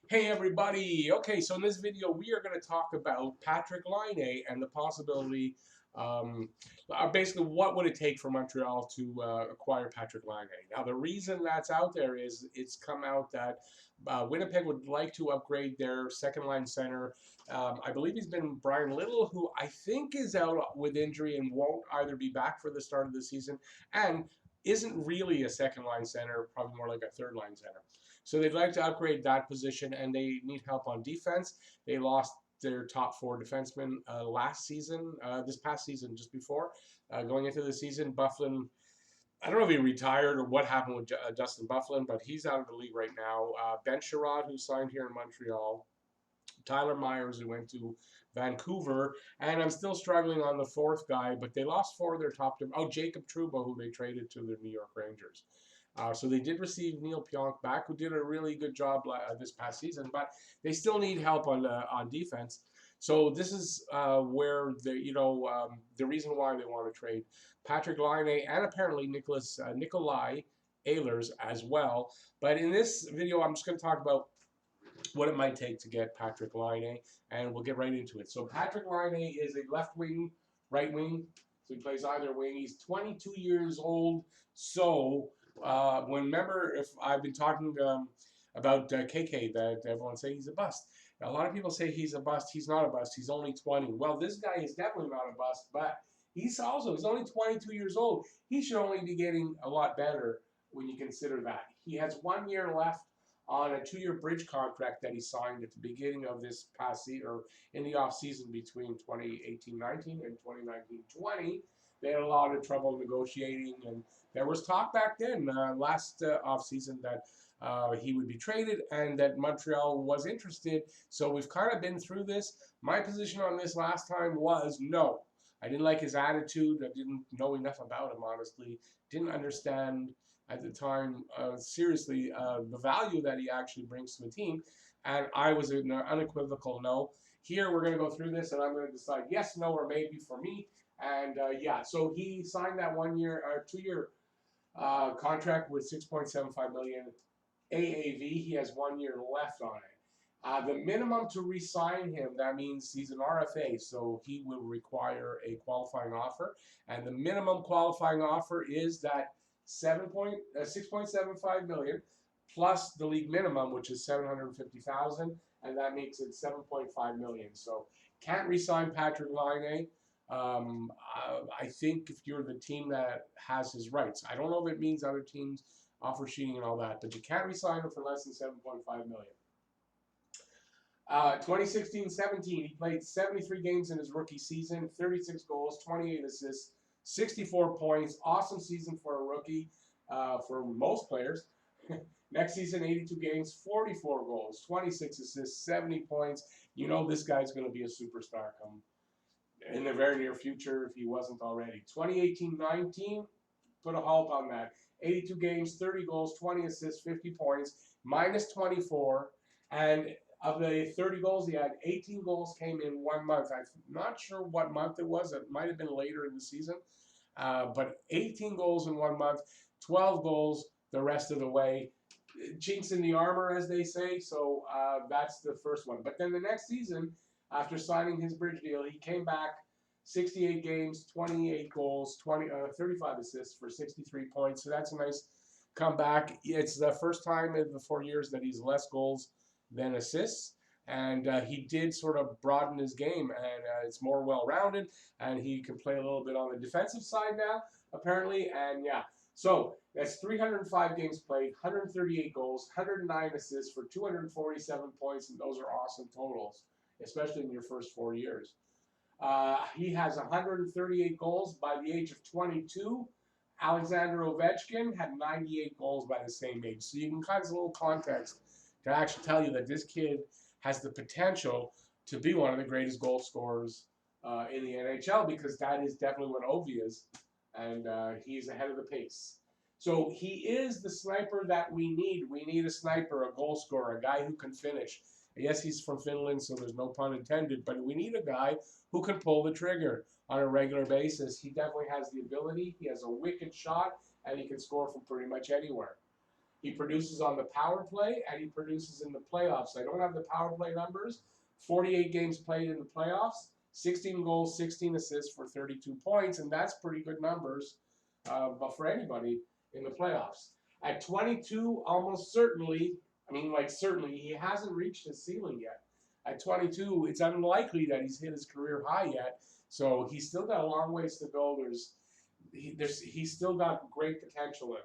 Hey everybody! Okay, so in this video we are going to talk about Patrik Laine and the possibility, basically what would it take for Montreal to acquire Patrik Laine. Now the reason that's out there is it's come out that Winnipeg would like to upgrade their second line center. I believe he's been Brian Little, who I think is out with injury and won't either be back for the start of the season, and isn't really a second line center, probably more like a third line center. So they'd like to upgrade that position, and they need help on defense. They lost their top four defensemen last season, this past season, just before going into the season. Bufflin, I don't know if he retired or what happened with Dustin Bufflin, but he's out of the league right now. Ben Sherrod, who signed here in Montreal. Tyler Myers, who went to Vancouver, and I'm still struggling on the fourth guy, but they lost four of their top. Jacob Trouba, who they traded to the New York Rangers. So they did receive Neil Pionk back, who did a really good job this past season, but they still need help on defense. So this is where the reason why they want to trade Patrik Laine and apparently Nikolai Ehlers as well. But in this video, I'm just going to talk about what it might take to get Patrik Laine, and we'll get right into it. So Patrik Laine is a left wing, right wing, so he plays either wing. He's 22 years old. So remember, if I've been talking about KK, that everyone say he's a bust. Now, a lot of people say he's a bust. He's not a bust. He's only 20. Well, this guy is definitely not a bust, but he's only 22 years old. He should only be getting a lot better when you consider that. He has 1 year left on a 2-year bridge contract that he signed at the beginning of this past season, or in the off season between 2018-19 and 2019-20. They had a lot of trouble negotiating, and there was talk back then, last off season, that he would be traded and that Montreal was interested. So we've kind of been through this. My position on this last time was no. I didn't like his attitude. I didn't know enough about him, honestly. Didn't understand at the time, seriously, the value that he actually brings to the team. And I was an unequivocal no. Here, we're going to go through this, and I'm going to decide yes, no, or maybe for me. And yeah, so he signed that 1 year or 2 year contract with 6.75 million AAV. He has 1 year left on it. The minimum to re-sign him, that means he's an RFA, so he will require a qualifying offer. And the minimum qualifying offer is that 6.75 million plus the league minimum, which is 750,000, and that makes it 7.5 million. So can't re-sign Patrik Laine. I think if you're the team that has his rights, I don't know if it means other teams offer sheeting and all that, but you can't re-sign him for less than 7.5 million. 2016-17, he played 73 games in his rookie season, 36 goals, 28 assists, 64 points. Awesome season for a rookie, for most players. Next season, 82 games, 44 goals, 26 assists, 70 points. You know this guy's going to be a superstar come in the very near future if he wasn't already. 2018-19, put a halt on that. 82 games, 30 goals, 20 assists, 50 points, minus 24. And of the 30 goals he had, 18 goals came in 1 month. I'm not sure what month it was. It might have been later in the season. But 18 goals in 1 month, 12 goals the rest of the way. Chinks in the armor, as they say. So that's the first one. But then the next season, after signing his bridge deal, he came back 68 games, 28 goals, 35 assists for 63 points. So that's a nice comeback. It's the first time in the 4 years that he's less goals than assists. And he did sort of broaden his game, and it's more well-rounded, and he can play a little bit on the defensive side now, apparently. And yeah, so that's 305 games played, 138 goals, 109 assists for 247 points, and those are awesome totals, especially in your first 4 years. He has 138 goals by the age of 22. Alexander Ovechkin had 98 goals by the same age. So you can kind of a little context to actually tell you that this kid has the potential to be one of the greatest goal scorers in the NHL, because that is definitely what Ovi is, and he's ahead of the pace. So he is the sniper that we need. We need a sniper, a goal scorer, a guy who can finish. Yes, he's from Finland, so there's no pun intended, but we need a guy who can pull the trigger on a regular basis. He definitely has the ability. He has a wicked shot, and he can score from pretty much anywhere. He produces on the power play, and he produces in the playoffs. I don't have the power play numbers. 48 games played in the playoffs, 16 goals, 16 assists for 32 points, and that's pretty good numbers, but for anybody in the playoffs. At 22, almost certainly, certainly, he hasn't reached his ceiling yet. At 22, it's unlikely that he's hit his career high yet, so he's still got a long ways to go. He's still got great potential in him.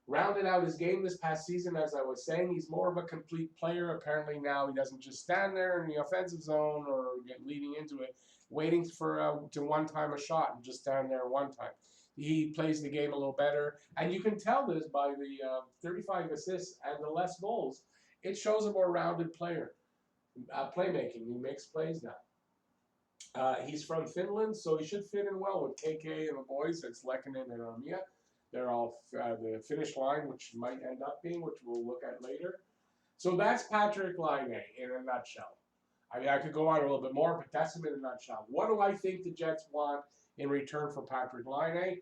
Rounded out his game this past season, as I was saying, he's more of a complete player. Apparently now he doesn't just stand there in the offensive zone or get leading into it, waiting for to one-time a shot and just stand there one time. He plays the game a little better, and you can tell this by the 35 assists and the less goals. It shows a more rounded player. Playmaking, he makes plays now. He's from Finland, so he should fit in well with KK and the boys. That's Lehkonen and Armia. They're all the Finnish line, which might end up being, which we'll look at later. So that's Patrik Laine in a nutshell. I mean, I could go on a little bit more, but that's him in a nutshell. What do I think the Jets want in return for Patrik Laine?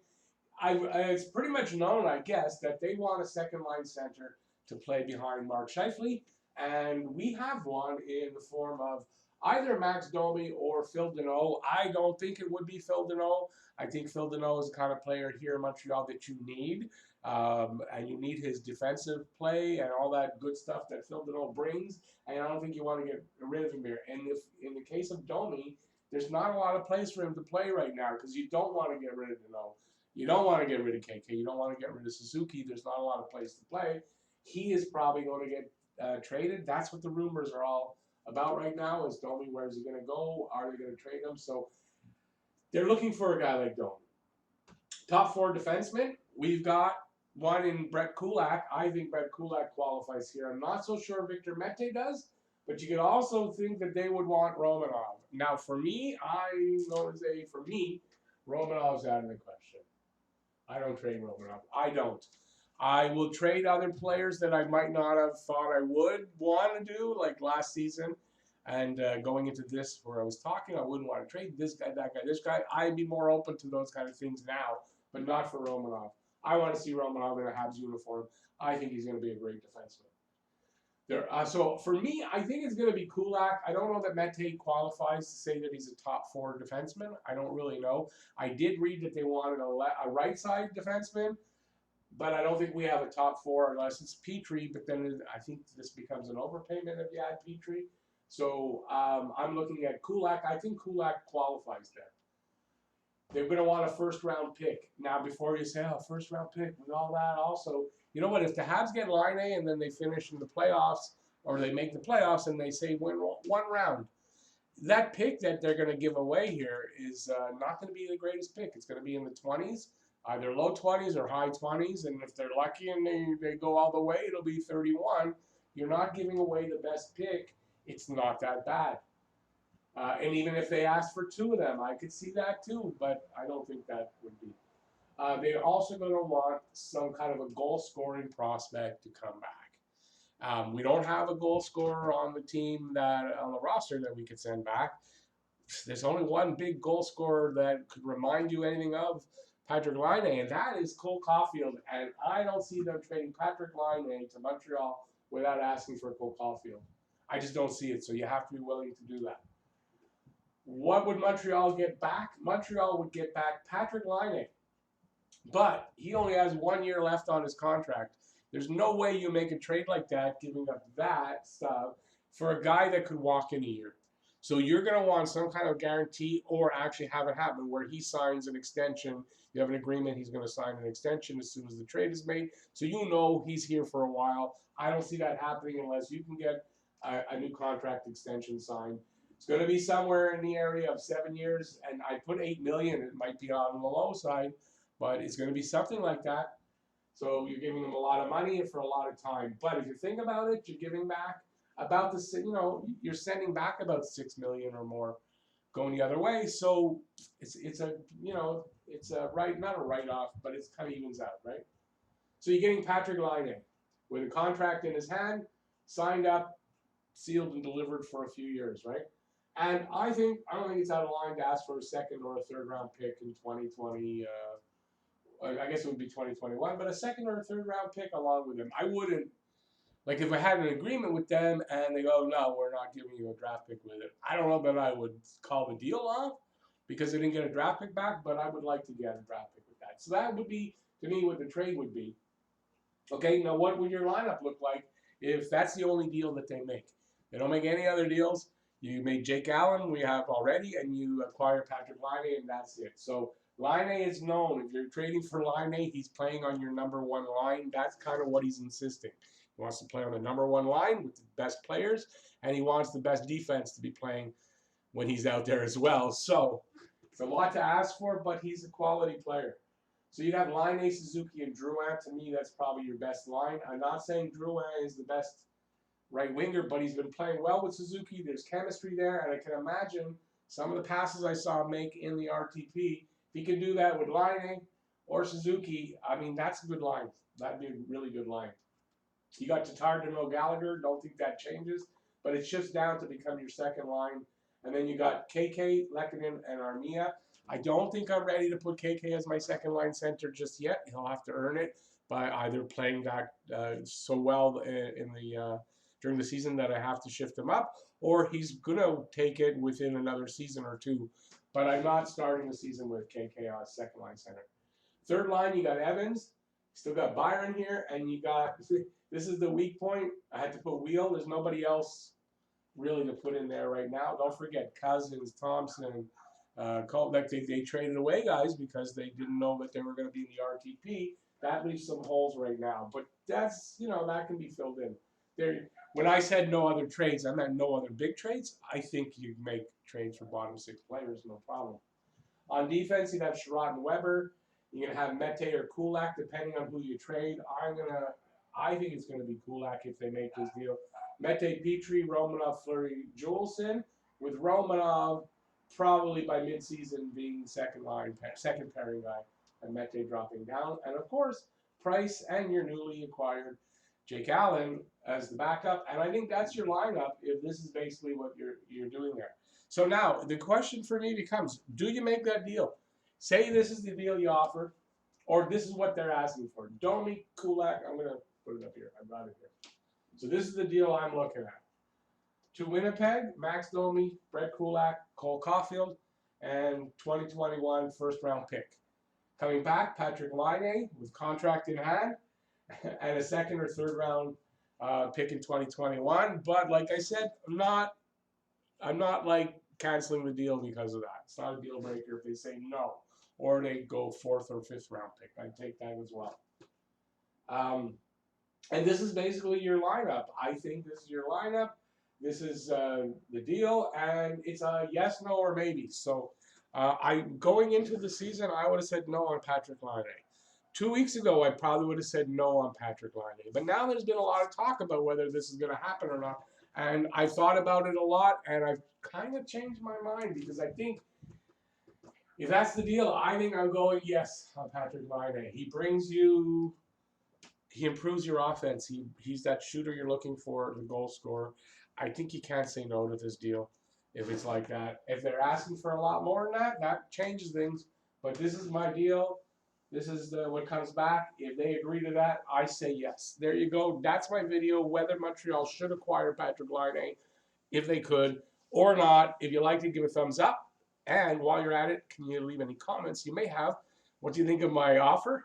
It's pretty much known, I guess, that they want a second-line center to play behind Mark Scheifele, and we have one in the form of either Max Domi or Phil Danault. I don't think it would be Phil Danault. I think Phil Danault is the kind of player here in Montreal that you need, and you need his defensive play and all that good stuff that Phil Danault brings, and I don't think you want to get rid of him here. And if in the case of Domi, there's not a lot of place for him to play right now because you don't want to get rid of Danault. You don't want to get rid of KK. You don't want to get rid of Suzuki. There's not a lot of place to play. He is probably going to get traded. That's what the rumors are all about right now is Domi, where's he going to go? Are they going to trade him? So they're looking for a guy like Domi. Top four defensemen, we've got one in Brett Kulak. I think Brett Kulak qualifies here. I'm not so sure Victor Mete does, but you could also think that they would want Romanov. Now, for me, I'm going to say, Romanov's out of the question. I don't trade Romanov. I don't. I will trade other players that I might not have thought I would want to do, like last season. And going into this where I was talking, I wouldn't want to trade this guy, that guy, this guy. I'd be more open to those kind of things now, but not for Romanov. I want to see Romanov in a Habs uniform. I think he's going to be a great defenseman. So for me, I think it's going to be Kulak. I don't know that Mete qualifies to say that he's a top four defenseman. I don't really know. I did read that they wanted a right side defenseman, but I don't think we have a top four unless it's Petrie. But then I think this becomes an overpayment if you add Petrie. So I'm looking at Kulak. I think Kulak qualifies there. They're going to want a first-round pick. Now, before you say, first-round pick with all that also, you know what? If the Habs get Laine and then they finish in the playoffs or they make the playoffs and they say win one round, that pick that they're going to give away here is not going to be the greatest pick. It's going to be in the 20s, either low 20s or high 20s. And if they're lucky and they go all the way, it'll be 31. You're not giving away the best pick. It's not that bad. And even if they asked for two of them, I could see that too, but I don't think that would be. They're also going to want some kind of a goal-scoring prospect to come back. We don't have a goal scorer on the roster that we could send back. There's only one big goal scorer that could remind you anything of Patrik Laine, and that is Cole Caulfield. And I don't see them trading Patrik Laine to Montreal without asking for Cole Caulfield. I just don't see it, so you have to be willing to do that. What would Montreal get back? Montreal would get back Patrik Laine, but he only has 1 year left on his contract. There's no way you make a trade like that, giving up that stuff for a guy that could walk in a year. So you're going to want some kind of guarantee or actually have it happen where he signs an extension. You have an agreement, he's going to sign an extension as soon as the trade is made. So you know he's here for a while. I don't see that happening unless you can get a new contract extension signed. It's going to be somewhere in the area of 7 years, and I put $8 million. It might be on the low side, but it's going to be something like that. So you're giving them a lot of money for a lot of time. But if you think about it, you're giving back about you're sending back about $6 million or more going the other way. So it's a not a write-off, but it's kind of evens out, right? So you're getting Patrik Laine with a contract in his hand, signed up, sealed and delivered for a few years, right? And I don't think it's out of line to ask for a second or a third round pick in 2020, I guess it would be 2021, but a second or a third round pick along with him. I wouldn't, like, if I had an agreement with them and they go, no, we're not giving you a draft pick with it, I don't know that I would call the deal off because they didn't get a draft pick back, but I would like to get a draft pick with that. So that would be, to me, what the trade would be. Okay, now what would your lineup look like if that's the only deal that they make? They don't make any other deals. You made Jake Allen, we have already, and you acquire Patrik Laine, and that's it. So Laine is known. If you're trading for Laine, he's playing on your number one line. That's kind of what he's insisting. He wants to play on the number one line with the best players, and he wants the best defense to be playing when he's out there as well. So it's a lot to ask for, but he's a quality player. So you'd have Laine, Suzuki, and Drouin. To me, that's probably your best line. I'm not saying Drouin is the best right winger, but he's been playing well with Suzuki. There's chemistry there, and I can imagine some of the passes I saw him make in the RTP. If he can do that with Laine or Suzuki, I mean, that's a good line. That'd be a really good line. You got Tatar, Demo, Gallagher. Don't think that changes, but it shifts down to become your second line. And then you got KK, Lehkonen, and Armia. I don't think I'm ready to put KK as my second line center just yet. He'll have to earn it by either playing that so well in the during the season that I have to shift him up, or he's gonna take it within another season or two. But I'm not starting the season with KK on second line center. Third line, you got Evans. Still got Byron here, and you got, this is the weak point. I had to put Wheel. There's nobody else really to put in there right now. Don't forget Cousins, Thompson, like they traded away guys because they didn't know that they were going to be in the RTP. That leaves some holes right now, but that's, that can be filled in. There, when I said no other trades, I meant no other big trades. I think you make trades for bottom six players, no problem. On defense, you'd have Sherratt and Weber. You're gonna have Mete or Kulak, depending on who you trade. I think it's gonna be Kulak if they make this deal. Mete, Petrie, Romanov, Fleury, Juleson, with Romanov probably by midseason being second pairing guy, and Mete dropping down, and of course Price and your newly acquired Jake Allen as the backup. And I think that's your lineup if this is basically what you're doing there. So now the question for me becomes: do you make that deal? Say this is the deal you offer, or this is what they're asking for. Domi, Kulak, I'm going to put it up here. I brought it here. So this is the deal I'm looking at. To Winnipeg, Max Domi, Brett Kulak, Cole Caulfield, and 2021 first-round pick. Coming back, Patrik Laine with contract in hand, and a second or third round pick in 2021. But like I said, I'm not like canceling the deal because of that. It's not a deal breaker if they say no, or they go fourth or fifth round pick. I'd take that as well. And this is basically your lineup. I think this is your lineup. This is the deal, and it's a yes, no, or maybe. So going into the season, I would have said no on Patrik Laine. 2 weeks ago, I probably would have said no on Patrik Laine. But now there's been a lot of talk about whether this is going to happen or not. And I've thought about it a lot, and I've kind of changed my mind because I think if that's the deal, I think I'm going yes on Patrik Laine. He improves your offense. He's that shooter you're looking for, the goal scorer. I think you can't say no to this deal if it's like that. If they're asking for a lot more than that, that changes things. But this is my deal. This is what comes back. If they agree to that, I say yes. There you go. That's my video, whether Montreal should acquire Patrik Laine, if they could, or not. If you like it, give a thumbs up. And while you're at it, can you leave any comments you may have? What do you think of my offer?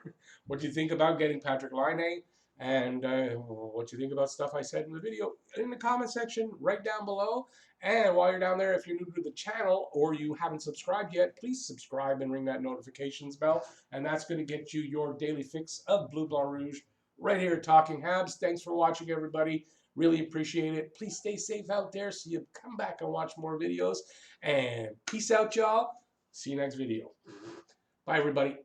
What do you think about getting Patrik Laine? And what do you think about stuff I said in the video? In the comment section right down below. And while you're down there, if you're new to the channel or you haven't subscribed yet, please subscribe and ring that notifications bell. And that's going to get you your daily fix of Bleu Blanc Rouge right here at Talking Habs. Thanks for watching, everybody. Really appreciate it. Please stay safe out there so you come back and watch more videos. And peace out, y'all. See you next video. Bye, everybody.